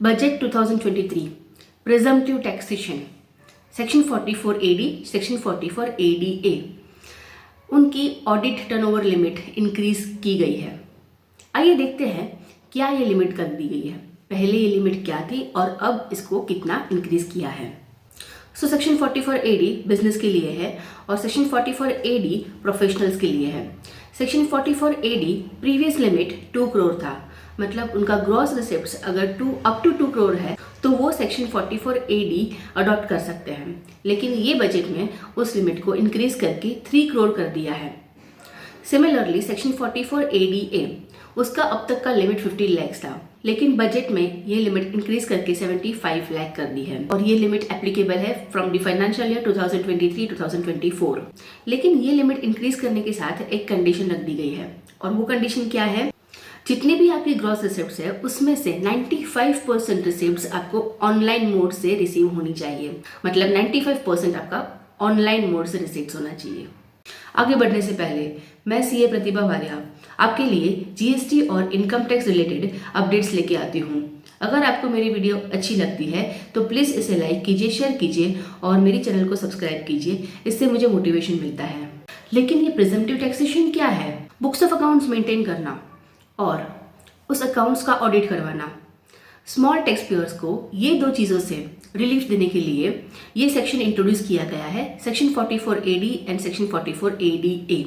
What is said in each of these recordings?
Budget 2023 presumptive taxation section 44 AD section 44 ADA उनकी audit turnover limit increase की गई है। आइए देखते हैं क्या ये लिमिट कर दी गई है, पहले ये लिमिट क्या थी और अब इसको कितना इंक्रीज किया है। सेक्शन 44 AD बिजनेस के लिए है और सेक्शन 44 AD प्रोफेशनल्स के लिए है। Section 44 AD previous limit 2 crore था, मतलब उनका ग्रॉस रिसिप्ट्स अगर अप टू 2 करोड़ है तो वो सेक्शन 44 AD अडॉप्ट कर सकते हैं, लेकिन ये बजट में उस लिमिट को इंक्रीज करके 3 करोड़ कर दिया है। सिमिलरली सेक्शन 44 ADA उसका अब तक का लिमिट 50 लाख था, लेकिन बजट में ये लिमिट इंक्रीज करके 75 लाख कर दी है और ये लिमिट एप्लीकेबल है फ्रॉम द फाइनेंशियल ईयर 2023-2024। लेकिन ये लिमिट इंक्रीज करने के साथ एक कंडीशन रख दी गई है और वो कंडीशन क्या है, जितनी भी आपकी ग्रॉस रिसिप्ट्स है उसमें से 95% रिसिप्ट्स आपको ऑनलाइन मोड से रिसीव होनी चाहिए, मतलब 95% आपका ऑनलाइन मोड से रिसिप्ट्स होना चाहिए। आगे बढ़ने से पहले मैं सीए प्रतिभा वारिया आपके लिए जीएसटी और इनकम टैक्स रिलेटेड अपडेट्स लेके आती हूँ। अगर आपको मेरी वीडियो अच्छी लगती है तो प्लीज़ इसे लाइक कीजिए, शेयर कीजिए और मेरी चैनल को सब्सक्राइब कीजिए, इससे मुझे मोटिवेशन मिलता है। लेकिन ये प्रिजम्पटिव टैक्सेशन क्या है? बुक्स ऑफ अकाउंट्स मेंटेन करना और उस अकाउंट्स का ऑडिट करवाना। स्मॉल टैक्स पेयर्स को ये दो चीज़ों से रिलीफ देने के लिए ये सेक्शन इंट्रोड्यूस किया गया है, section 44 AD and section 44 ADA,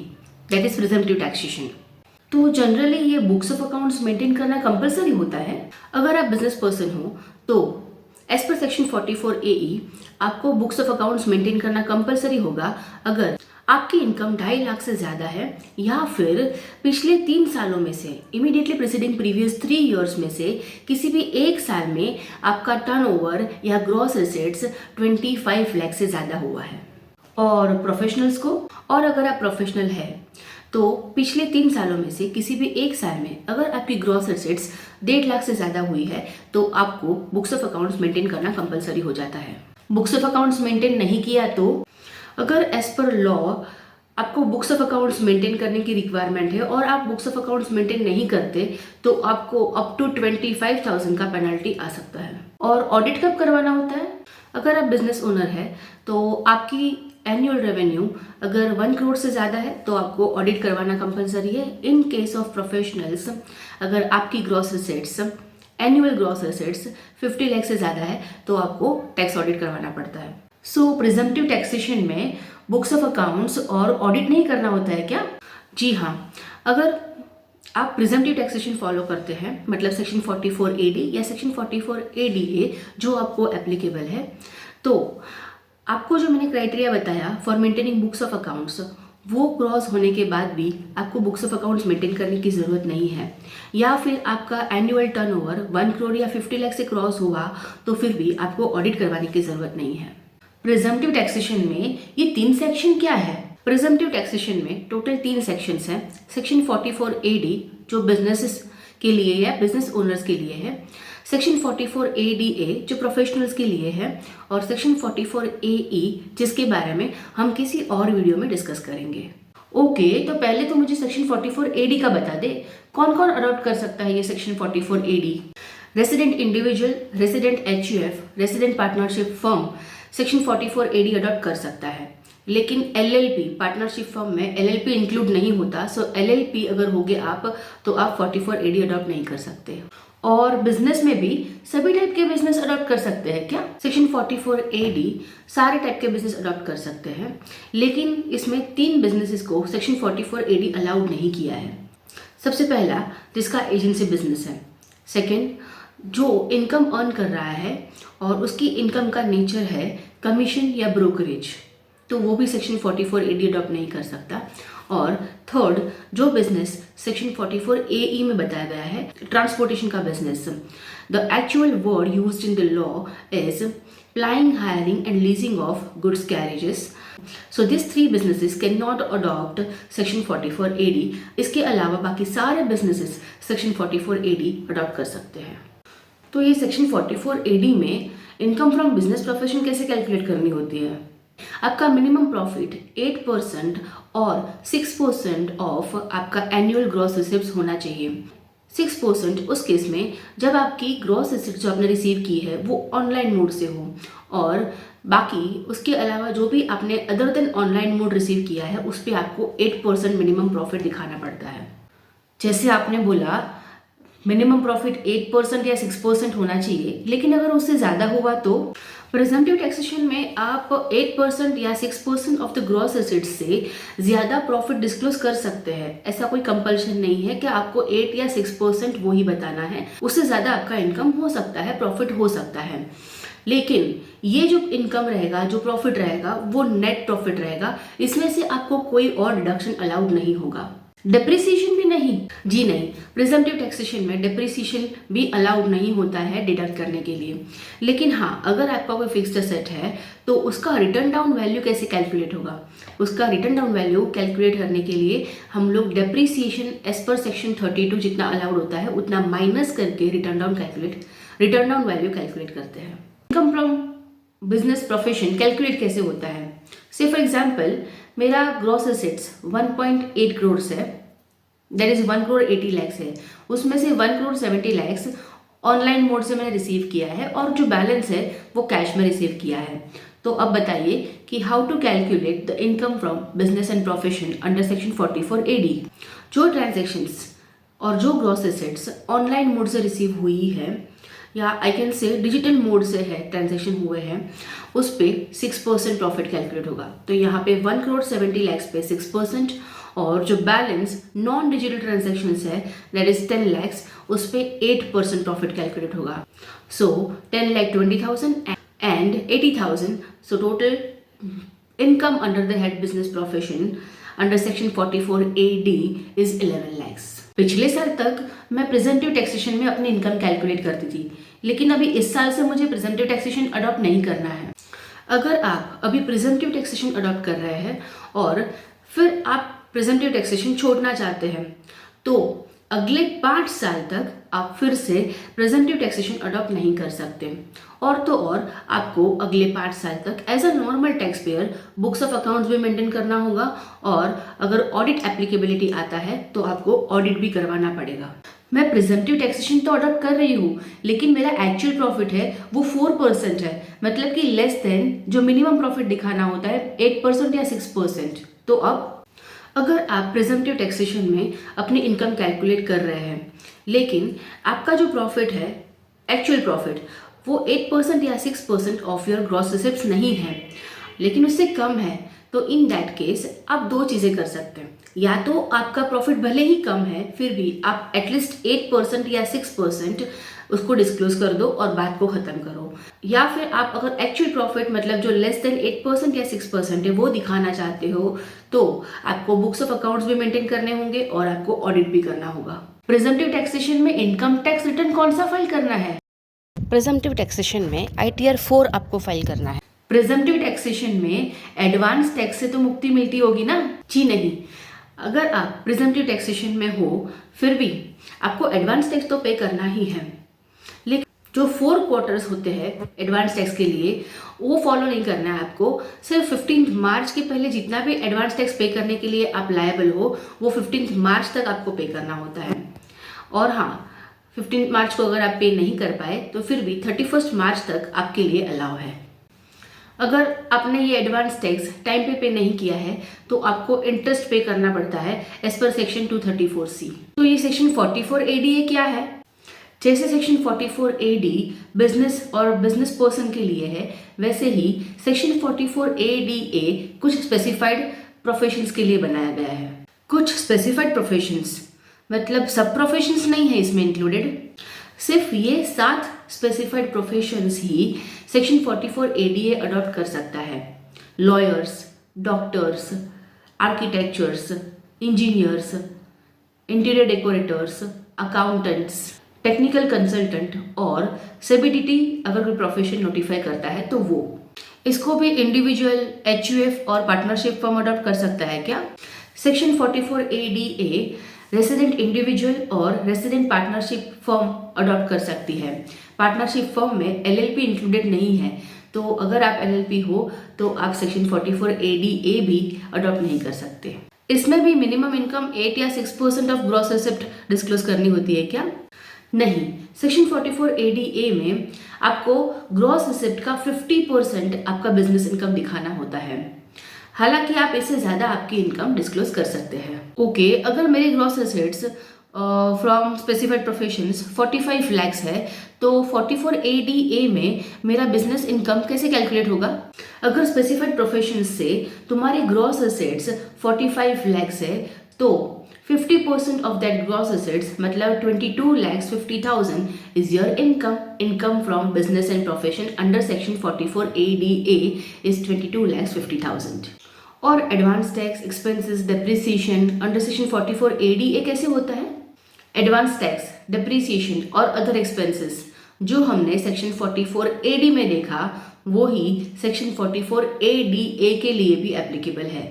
that is presumptive taxation. तो जनरली ये बुक्स ऑफ अकाउंट्स मेंटेन करना कंपलसरी होता है। अगर आप बिजनेस पर्सन हो तो एज पर सेक्शन 44 AE आपको बुक्स ऑफ अकाउंट्स मेंटेन करना कंपलसरी होगा अगर आपकी इनकम 2.5 लाख से ज़्यादा है या फिर पिछले 3 सालों में से इमीडिएटली प्रीसीडिंग प्रीवियस 3 इयर्स में से किसी भी एक साल में आपका टर्नओवर या ग्रॉस रिसिप्ट्स 25 लाख से ज़्यादा हुआ है। और प्रोफेशनल्स को, और अगर आप प्रोफेशनल है तो पिछले 3 सालों में से किसी भी एक साल में अगर आपकी ग्रॉस रिसिप्ट्स 1.5 लाख से ज़्यादा हुई है तो आपको बुक्स ऑफ अकाउंट्स मेंटेन करना कंपलसरी हो जाता है। बुक्स ऑफ अकाउंट्स मेंटेन नहीं किया तो अगर एज पर लॉ आपको बुक्स ऑफ अकाउंट्स मेंटेन करने की रिक्वायरमेंट है और आप बुक्स ऑफ अकाउंट्स मेंटेन नहीं करते तो आपको अप टू 25,000 का पेनल्टी आ सकता है। और ऑडिट कब करवाना होता है? अगर आप बिजनेस ओनर है तो आपकी एनुअल रेवेन्यू अगर 1 करोड़ से ज़्यादा है तो आपको ऑडिट करवाना कंपलसरी है। इन केस ऑफ प्रोफेशनल्स अगर आपकी gross receipts annual gross receipts 50 lakh से ज़्यादा है तो आपको टैक्स ऑडिट करवाना पड़ता है। प्रिजम्पटिव टैक्सेशन में बुक्स ऑफ अकाउंट्स और ऑडिट नहीं करना होता है क्या? जी हाँ, अगर आप प्रिजम्पटिव टैक्सेशन फॉलो करते हैं, मतलब सेक्शन 44 AD या सेक्शन 44 ADA जो आपको एप्लीकेबल है, तो आपको जो मैंने क्राइटेरिया बताया for maintaining books of accounts वो क्रॉस होने के बाद भी आपको बुक्स ऑफ अकाउंट्स मेंटेन करने की ज़रूरत नहीं है, या फिर आपका एनुअल टर्नओवर 1 करोड़ या 50 लाख से क्रॉस हुआ तो फिर भी आपको ऑडिट करवाने की ज़रूरत नहीं है। प्रिजम्पटिव टैक्सेशन में ये 3 सेक्शन क्या है? प्रिजम्पटिव टैक्सेशन में टोटल 3 सेक्शंस हैं। सेक्शन 44 AD जो बिजनेसेस के लिए या बिजनेस ओनर्स के लिए है, सेक्शन 44 ADA जो प्रोफेशनल्स के लिए है और सेक्शन 44 AE जिसके बारे में हम किसी और वीडियो में डिस्कस करेंगे। ओके, तो पहले तो मुझे सेक्शन 44 AD का बता दे, कौन कौन अडॉप्ट कर सकता है ये section 44 AD? Resident individual, resident HUF, resident partnership firm section 44 AD adopt कर सकता है, लेकिन LLP पार्टनरशिप फर्म में LLP इंक्लूड नहीं होता। LLP अगर होगे आप तो आप 44 AD अडॉप्ट नहीं कर सकते। और बिजनेस में भी सभी टाइप के बिजनेस अडॉप्ट कर सकते हैं क्या? सेक्शन 44 AD सारे टाइप के बिजनेस अडॉप्ट कर सकते हैं, लेकिन इसमें 3 बिजनेसेस को सेक्शन 44 AD अलाउड नहीं किया है। सबसे पहला जिसका एजेंसी बिजनेस है, सेकेंड जो इनकम अर्न कर रहा है और उसकी इनकम का नेचर है कमीशन या ब्रोकरेज, तो वो भी सेक्शन 44 AD अडॉप्ट नहीं कर सकता। और थर्ड जो बिजनेस सेक्शन 44 AE में बताया गया है, ट्रांसपोर्टेशन का business, the actual word used in the law is plying, hiring and leasing of goods carriages. So this 3 businesses can not adopt section 44 AD। इसके अलावा बाकी सारे बिजनेसेस सेक्शन 44 AD अडॉप्ट कर सकते हैं। तो ये सेक्शन 44 AD में इनकम फ्रॉम बिजनेस प्रोफेशन कैसे कैलकुलेट करनी होती है? आपका मिनिमम प्रॉफिट 8% और 6% ऑफ आपका एनुअल ग्रॉस रिसिप्ट्स होना चाहिए। 6% उस केस में जब आपकी ग्रॉस एसेट जो आपने रिसीव की है वो ऑनलाइन मोड से हो, और बाकी उसके अलावा जो भी आपने other than online mode receive किया है उस पर आपको 8% मिनिमम प्रॉफिट दिखाना पड़ता है। जैसे आपने बोला मिनिमम प्रॉफिट 8% या 6% होना चाहिए, लेकिन अगर उससे ज़्यादा हुआ तो प्रेजम्पटिव टैक्सेशन में आप 8% या 6% ऑफ द ग्रॉस एसेट्स से ज़्यादा प्रॉफिट डिस्क्लोज कर सकते हैं। ऐसा कोई कंपल्शन नहीं है कि आपको 8 या 6% वो ही बताना है, उससे ज़्यादा आपका इनकम हो सकता है, प्रॉफिट हो सकता है। लेकिन ये जो इनकम रहेगा, जो प्रॉफिट रहेगा, वो नेट प्रॉफिट रहेगा, इसमें से आपको कोई और डिडक्शन अलाउड नहीं होगा। डेप्रिसिएशन भी नहीं, जी नहीं, प्रिजम्पटिव टैक्सेशन में डेप्रिसिएशन भी अलाउड नहीं होता है डिडक्ट करने के लिए। लेकिन हाँ, अगर आपका कोई फिक्स्ड एसेट है तो उसका रिटर्न डाउन वैल्यू कैसे कैलकुलेट होगा? उसका रिटर्न डाउन वैल्यू कैलकुलेट करने के लिए हम लोग डेप्रिसिएशन एज पर सेक्शन 32 जितना अलाउड होता है उतना माइनस करके रिटर्न डाउन वैल्यू कैलकुलेट करते हैं। Income from business profession calculate कैसे होता है? से फॉर एग्जाम्पल मेरा ग्रॉस एसेट्स 1.8 करोड़ है, दैट इज 1 करोड़ 80 लैक्स है, उसमें से 1 करोड़ 70 लैक्स ऑनलाइन मोड से मैंने रिसीव किया है और जो बैलेंस है वो कैश में रिसीव किया है। तो अब बताइए कि how to calculate the income from business and profession under section 44 AD। जो ट्रांजेक्शन्स और जो ग्रॉस एसेट्स ऑनलाइन मोड से रिसीव हुई है या I can say digital mode से है ट्रांजेक्शन हुए हैं, उस पे 6% प्रॉफिट कैलकुलेट होगा। तो यहाँ पे 1 करोड़ 70 लैक्स पे 6%, और जो बैलेंस नॉन डिजिटल ट्रांजेक्शन्स है दैट इज 10 लैक्स, उस पे 8% प्रॉफिट कैलकुलेट होगा। सो 10 lakh 20,000 and 80,000, so total income under the head business profession under section 44 AD is 11 lakhs. पिछले साल तक मैं प्रेजेंटिव टैक्सेशन में अपनी इनकम कैलकुलेट करती थी, लेकिन अभी इस साल से मुझे प्रेजेंटिव टैक्सेशन अडॉप्ट नहीं करना है। अगर आप अभी प्रेजेंटिव टैक्सेशन अडॉप्ट कर रहे हैं और फिर आप प्रेजेंटिव टैक्सेशन छोड़ना चाहते हैं, तो अगले 5 साल तक आप फिर से प्रेजेंटिव टैक्सेशन अडॉप्ट नहीं कर सकते। और तो और आपको अगले 5 साल तक as a normal tax payer books of accounts भी मेंटेन करना होगा, और अगर ऑडिट एप्लीकेबिलिटी आता है तो आपको ऑडिट भी करवाना पड़ेगा। मैं प्रिजम्पटिव टैक्सेशन तो अडॉप्ट कर रही हूँ, लेकिन मेरा एक्चुअल प्रॉफिट है वो 4% है, मतलब कि लेस देन जो मिनिमम प्रॉफिट दिखाना होता है 8% या 6%। तो अब अगर आप प्रिजम्पटिव टैक्सेशन में अपनी इनकम कैलकुलेट कर रहे हैं, लेकिन आपका जो प्रॉफिट है एक्चुअल प्रॉफिट वो 8% या 6% ऑफ योर ग्रॉस रिसिप्ट्स नहीं है, लेकिन उससे कम है, तो इन दैट केस आप 2 चीज़ें कर सकते हैं। या तो आपका प्रॉफिट भले ही कम है फिर भी आप एटलीस्ट 8% या 6% उसको डिस्क्लोज कर दो और बात को ख़त्म करो। या फिर आप अगर एक्चुअल प्रॉफिट मतलब जो लेस देन 8% या 6% है वो दिखाना चाहते हो, तो आपको बुक्स ऑफ अकाउंट्स भी मेंटेन करने होंगे और आपको ऑडिट भी करना होगा। प्रिजम्पटिव टैक्सेशन में इनकम टैक्स रिटर्न कौन सा फाइल करना है? प्रिजम्पटिव टैक्सेशन में ITR 4 आपको फाइल करना है। प्रिजम्पटिव टैक्सेशन में एडवांस टैक्स से तो मुक्ति मिलती होगी ना? जी नहीं, अगर आप प्रिजम्पटिव टैक्सेशन में हो फिर भी आपको एडवांस टैक्स तो पे करना ही है, लेकिन जो 4 क्वार्टर्स होते हैं एडवांस टैक्स के लिए वो फॉलो नहीं करना है आपको। सिर्फ 15 मार्च के पहले जितना भी एडवांस टैक्स पे करने के लिए आप लायबल हो वो 15 मार्च तक आपको पे करना होता है। और हाँ, 15 मार्च को अगर आप पे नहीं कर पाए तो फिर भी 31 मार्च तक आपके लिए अलाउ है। अगर आपने ये एडवांस टैक्स टाइम पे नहीं किया है तो आपको इंटरेस्ट पे करना पड़ता है एज पर सेक्शन 234C। तो ये सेक्शन 44 ADA क्या है? जैसे सेक्शन 44 AD बिजनेस और बिजनेस पर्सन के लिए है, वैसे ही सेक्शन 44 ADA कुछ स्पेसिफाइड प्रोफेशंस के लिए बनाया गया है। कुछ स्पेसिफाइड प्रोफेशंस मतलब सब प्रोफेशंस नहीं है इसमें इंक्लूडेड, सिर्फ ये 7 स्पेसिफाइड प्रोफेशंस ही सेक्शन 44 ADA अडॉप्ट कर सकता है। Lawyers, doctors, architectures, engineers, interior decorators, accountants, technical consultant और CBDT अगर कोई प्रोफेशन नोटिफाई करता है तो वो। इसको भी इंडिविजुअल, HUF और पार्टनरशिप फर्म अडॉप्ट कर सकता है क्या? सेक्शन 44 ADA रेसिडेंट इंडिविजुअल और रेसिडेंट पार्टनरशिप फर्म अडॉप्ट कर सकती है। पार्टनरशिप फर्म में LLP इंक्लूडेड नहीं है, तो अगर आप LLP हो तो आप सेक्शन 44 ADA भी अडॉप्ट नहीं कर सकते। इसमें भी मिनिमम इनकम 8 या 6% ऑफ ग्रॉस एसेट डिस्क्लोज करनी होती है क्या? नहीं। सेक्शन 44 ADA में आपको ग्रॉस एसेट का 50% आपका बिजनेस इनकम दिखाना होता है। हालांकि आप इससे ज़्यादा आपकी इनकम डिस्क्लोज कर सकते हैं। ओके, अगर मेरी gross assets from specified professions 45 lakhs है तो 44 ADA में मेरा बिजनेस इनकम कैसे कैलकुलेट होगा? अगर स्पेसिफाइड प्रोफेशंस से तुम्हारी ग्रॉस एसेट्स 45 लैक्स है तो 50% ऑफ दैट ग्रॉस एसेट्स मतलब 22,50,000 is your income from business and profession under section 44 ADA is 22,50,000। और advance tax expenses depreciation under section 44 ADA कैसे होता है? एडवांस टैक्स, डेप्रिसिएशन और अदर एक्सपेंसेस जो हमने सेक्शन 44 AD में देखा वो ही सेक्शन 44 ADA के लिए भी एप्लीकेबल है।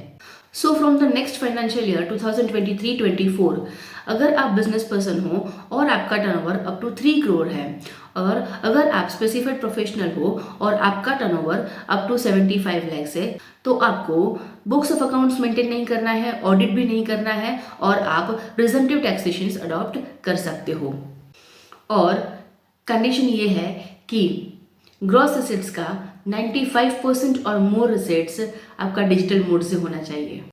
So from the next financial year 2023-24 अगर आप बिजनेस पर्सन हो और आपका टर्नओवर अप टू 3 करोड़ है और अगर आप स्पेसिफाइड प्रोफेशनल हो और आपका टर्नओवर अप टू 75 लैक्स है तो आपको बुक्स ऑफ अकाउंट्स मेंटेन नहीं करना है, ऑडिट भी नहीं करना है और आप प्रिजम्पटिव टैक्सेशन अडॉप्ट कर सकते हो। और कंडीशन ये है कि ग्रॉस एसेट्स का 95% और मोर एसेट्स आपका डिजिटल मोड से होना चाहिए।